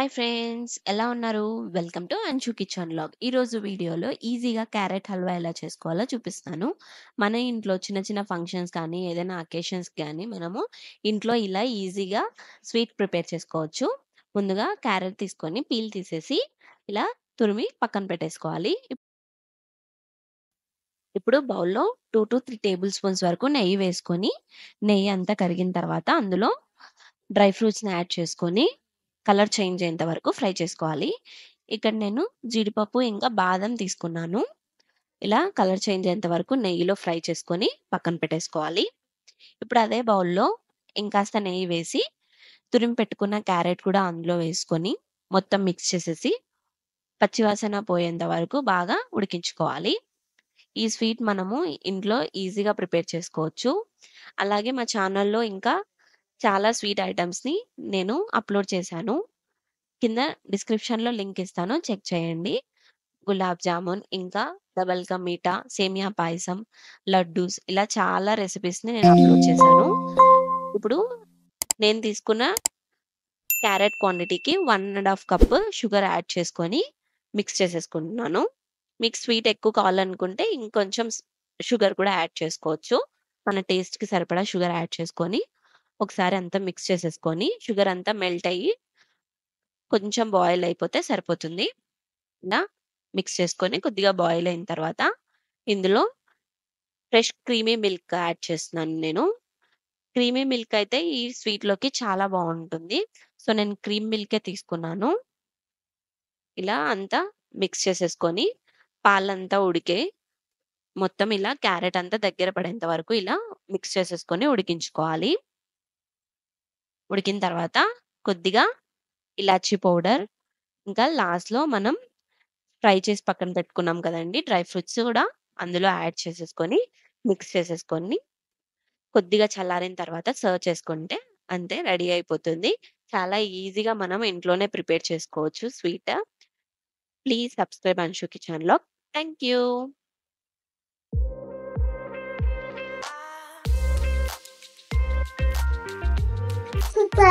Hi friends, ఎలా ఉన్నారు? Welcome to Anshu kitchen vlog. ఈరోజు వీడియోలో ఈజీగా క్యారెట్ హల్వా ఎలా చేసుకోవాలో చూపిస్తాను. మన ఇంట్లో చిన్న చిన్న ఫంక్షన్స్ కానీ, ఏదైనా అకేషన్స్ కానీ మనము ఇంట్లో ఇలా ఈజీగా స్వీట్ ప్రిపేర్ చేసుకోవచ్చు. ముందుగా క్యారెట్ తీసుకొని పీల్ తీసేసి ఇలా తురిమి పక్కన పెట్టేసుకోవాలి. ఇప్పుడు బౌల్‌లో 2-3 టేబుల్ స్పూన్స్ వరకు నెయ్యి వేసుకొని, నెయ్యి అంతా కరిగిన తర్వాత అందులో డ్రై ఫ్రూట్స్‌ని యాడ్ చేసుకొని, కలర్ చేంజ్ అయ్యేంత వరకు ఫ్రై చేసుకోవాలి. ఇక్కడ నేను జీడిపప్పు ఇంకా బాదం తీసుకున్నాను. ఇలా కలర్ చేంజ్ అయ్యేంత వరకు నెయ్యిలో ఫ్రై చేసుకొని పక్కన పెట్టేసుకోవాలి. ఇప్పుడు అదే బౌల్‌లో ఇంకాస్త నెయ్యి వేసి, తురిమి పెట్టుకున్న క్యారెట్ కూడా అందులో వేసుకొని, మొత్తం మిక్స్ చేసేసి, పచ్చివాసన పోయేంత వరకు బాగా ఉడికించుకోవాలి. ఈ స్వీట్ మనము ఇంట్లో ఈజీగా ప్రిపేర్ చేసుకోవచ్చు. అలాగే మా ఛానల్‌లో ఇంకా చాలా స్వీట్ ఐటెమ్స్‌ని నేను అప్‌లోడ్ చేశాను. కింద డిస్క్రిప్షన్‌లో లింక్ ఇస్తాను. చెక్ చేయండి. గులాబ్ జామున్, ఇంకా డబుల్ కా మీఠా, సేమియా పాయసం, లడ్డూస్ ఇలా చాలా రెసిపీస్‌ని నేను అప్‌లోడ్ చేశాను. ఇప్పుడు నేను తీసుకున్న క్యారెట్ క్వాంటిటీకి 1 ½ కప్ షుగర్ యాడ్ చేసుకొని మిక్స్ చేసేసుకుంటున్నాను. మీకు స్వీట్ ఎక్కువ కావాలనుకుంటే ఇంకొంచెం షుగర్ కూడా యాడ్ చేసుకోవచ్చు. మన టేస్ట్‌కి సరిపడా షుగర్ యాడ్ చేసుకొని, ఒకసారి అంతా మిక్స్ చేసేసుకొని, షుగర్ అంతా మెల్ట్ అయ్యి కొంచెం బాయిల్ అయిపోతే సరిపోతుంది. ఇలా మిక్స్ చేసుకొని కొద్దిగా బాయిల్ అయిన తర్వాత ఇందులో ఫ్రెష్ క్రీమీ మిల్క్ యాడ్ చేస్తున్నాను నేను. క్రీమీ మిల్క్ అయితే ఈ స్వీట్‌లోకి చాలా బావుంటుంది. సో, నేను క్రీమ్ మిల్కే తీసుకున్నాను. ఇలా అంతా మిక్స్ చేసేసుకొని, పాలంతా ఉడికే మొత్తం ఇలా క్యారెట్ అంతా దగ్గర పడేంత వరకు ఇలా మిక్స్ చేసేసుకొని ఉడికించుకోవాలి. ఉడికిన తర్వాత కొద్దిగా ఇలాచీ పౌడర్, ఇంకా లాస్ట్‌లో మనం ఫ్రై చేసి పక్కన పెట్టుకున్నాం కదండీ! డ్రై ఫ్రూట్స్ కూడా అందులో యాడ్ చేసేసుకొని, మిక్స్ చేసేసుకొని, కొద్దిగా చల్లారిన తర్వాత సర్వ్ చేసుకుంటే అంతే రెడీ అయిపోతుంది. చాలా ఈజీగా మనం ఇంట్లోనే ప్రిపేర్ చేసుకోవచ్చు sweet. Please subscribe Anshu kitchen vlog. Thank you. Super.